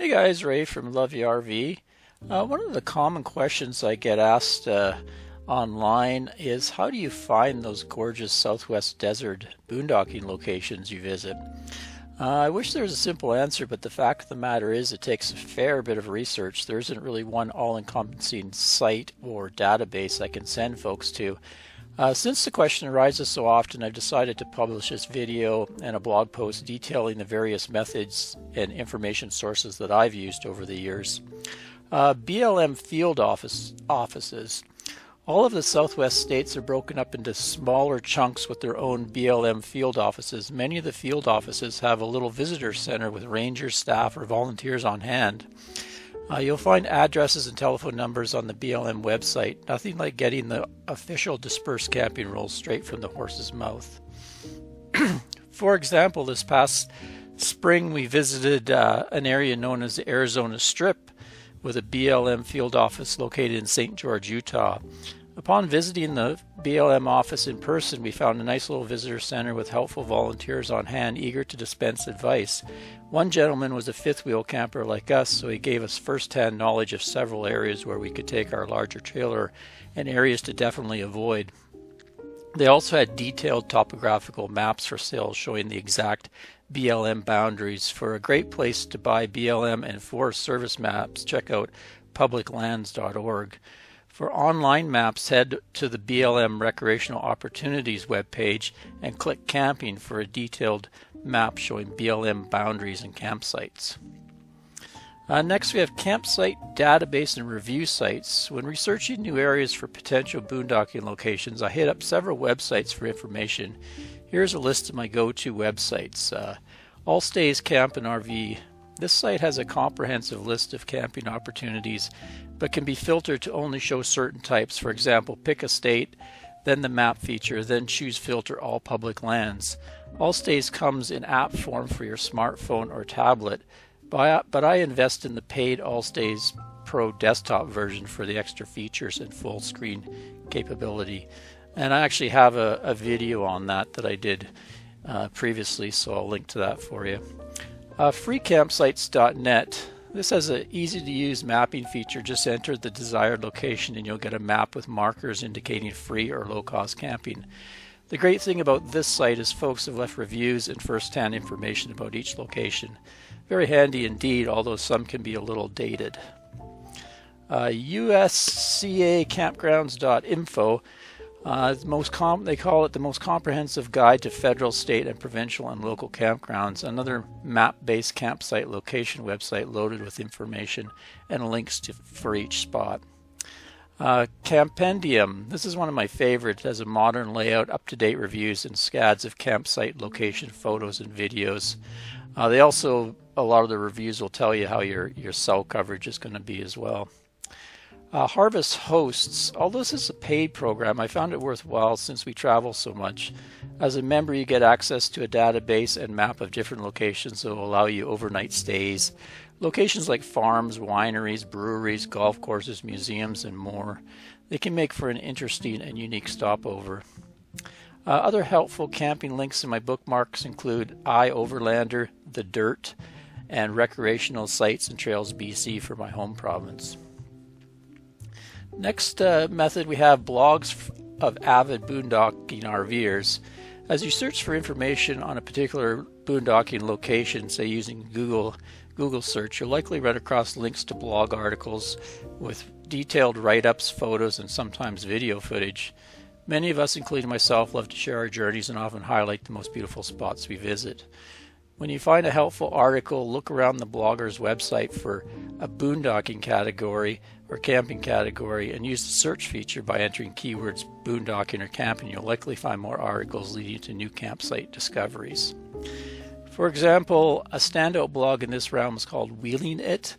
Hey guys, Ray from Love You RV. One of the common questions I get asked online is how do you find those gorgeous Southwest desert boondocking locations you visit? I wish there was a simple answer, but the fact of the matter is it takes a fair bit of research. There isn't really one all-encompassing site or database I can send folks to. Since the question arises so often, I've decided to publish this video and a blog post detailing the various methods and information sources that I've used over the years. BLM field offices. All of the Southwest states are broken up into smaller chunks with their own BLM field offices. Many of the field offices have a little visitor center with rangers, staff, or volunteers on hand. You'll find addresses and telephone numbers on the BLM website. Nothing like getting the official dispersed camping rules straight from the horse's mouth. For example, this past spring we visited an area known as the Arizona Strip with a BLM field office located in St. George, Utah. Upon visiting the BLM office in person, we found a nice little visitor center with helpful volunteers on hand, eager to dispense advice. One gentleman was a fifth wheel camper like us, so he gave us first-hand knowledge of several areas where we could take our larger trailer and areas to definitely avoid. They also had detailed topographical maps for sale showing the exact BLM boundaries. For a great place to buy BLM and Forest Service maps, check out publiclands.org. For online maps, head to the BLM Recreational Opportunities webpage and click Camping for a detailed map showing BLM boundaries and campsites. Next, we have campsite database and review sites. When researching new areas for potential boondocking locations, I hit up several websites for information. Here's a list of my go-to websites. All Stays Camp and RV. This site has a comprehensive list of camping opportunities, but can be filtered to only show certain types. For example, pick a state, then the map feature, then choose filter all public lands. All Stays comes in app form for your smartphone or tablet, but I invest in the paid All Stays Pro desktop version for the extra features and full screen capability. And I actually have a video on that I did previously, so I'll link to that for you. Freecampsites.net. This has an easy-to-use mapping feature. Just enter the desired location and you'll get a map with markers indicating free or low-cost camping. The great thing about this site is folks have left reviews and first-hand information about each location. Very handy indeed, although some can be a little dated. USCAcampgrounds.info. They call it the most comprehensive guide to federal, state, and provincial and local campgrounds. Another map-based campsite location website loaded with information and links for each spot. Campendium. This is one of my favorites. It has a modern layout, up-to-date reviews, and scads of campsite location photos and videos. A lot of the reviews will tell you how your cell coverage is going to be as well. Harvest Hosts. Although this is a paid program, I found it worthwhile since we travel so much. As a member, you get access to a database and map of different locations that will allow you overnight stays. Locations like farms, wineries, breweries, golf courses, museums, and more. They can make for an interesting and unique stopover. Other helpful camping links in my bookmarks include iOverlander, The Dirt, and Recreational Sites and Trails BC for my home province. Next method, we have blogs of avid boondocking RVers. As you search for information on a particular boondocking location, say using Google search, you'll likely run across links to blog articles with detailed write-ups, photos, and sometimes video footage. Many of us, including myself, love to share our journeys and often highlight the most beautiful spots we visit. When you find a helpful article, look around the blogger's website for a boondocking category or camping category and use the search feature by entering keywords boondocking or camping. You'll likely find more articles leading to new campsite discoveries. For example, a standout blog in this realm is called Wheeling It.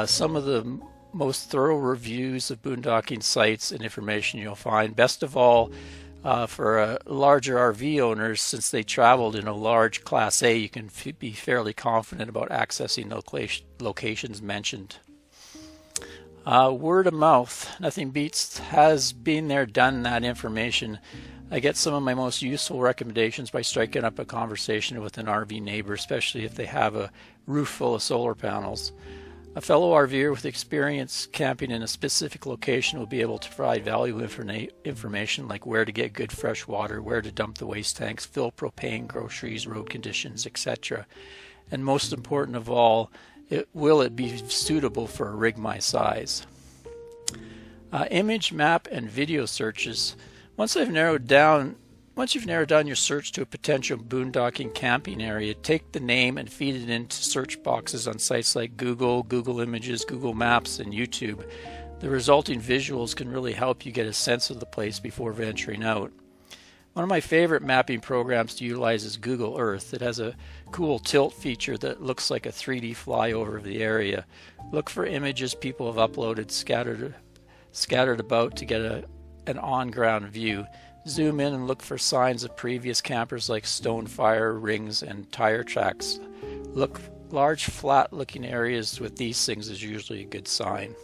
Some of the most thorough reviews of boondocking sites and information you'll find. Best of all, for larger RV owners, since they traveled in a large Class A, you can be fairly confident about accessing locations mentioned. Word of mouth. Nothing beats has been there, done that information. I get some of my most useful recommendations by striking up a conversation with an RV neighbor, especially if they have a roof full of solar panels. A fellow RVer with experience camping in a specific location will be able to provide valuable information like where to get good fresh water, where to dump the waste tanks, fill propane, groceries, road conditions, etc. And most important of all, will it be suitable for a rig my size? Image, map, and video searches. Once you've narrowed down your search to a potential boondocking camping area, take the name and feed it into search boxes on sites like Google, Google Images, Google Maps, and YouTube. The resulting visuals can really help you get a sense of the place before venturing out. One of my favorite mapping programs to utilize is Google Earth. It has a cool tilt feature that looks like a 3D flyover of the area. Look for images people have uploaded scattered about to get an on-ground view. Zoom in and look for signs of previous campers like stone fire rings and tire tracks. Look large flat-looking areas with these things is usually a good sign.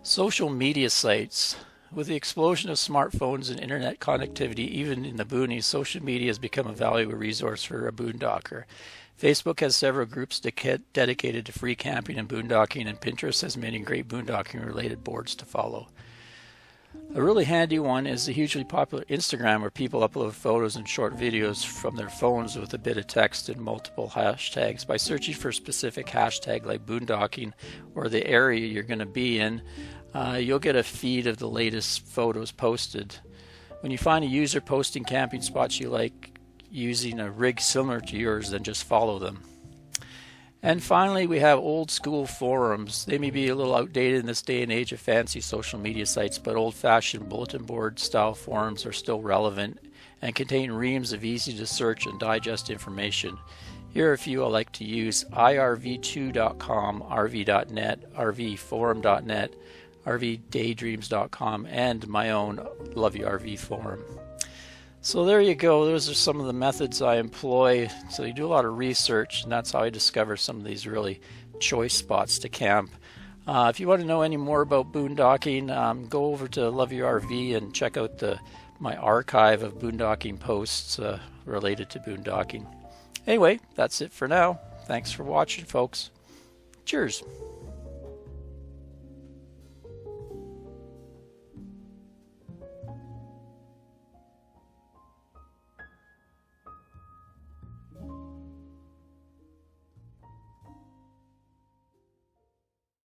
Social media sites. With the explosion of smartphones and internet connectivity, even in the boonies, social media has become a valuable resource for a boondocker. Facebook has several groups dedicated to free camping and boondocking, and Pinterest has many great boondocking-related boards to follow. A really handy one is the hugely popular Instagram, where people upload photos and short videos from their phones with a bit of text and multiple hashtags. By searching for a specific hashtag like boondocking or the area you're going to be in, you'll get a feed of the latest photos posted. When you find a user posting camping spots you like using a rig similar to yours, then just follow them. And finally, we have old school forums. They may be a little outdated in this day and age of fancy social media sites, but old-fashioned bulletin board style forums are still relevant and contain reams of easy to search and digest information. Here are a few I like to use: irv2.com, rv.net, rvforum.net, rvdaydreams.com, and my own Love You RV forum. So there you go. Those are some of the methods I employ. So you do a lot of research, and that's how I discover some of these really choice spots to camp. If you want to know any more about boondocking, go over to Love Your RV and check out my archive of boondocking posts related to boondocking. Anyway, that's it for now. Thanks for watching, folks. Cheers.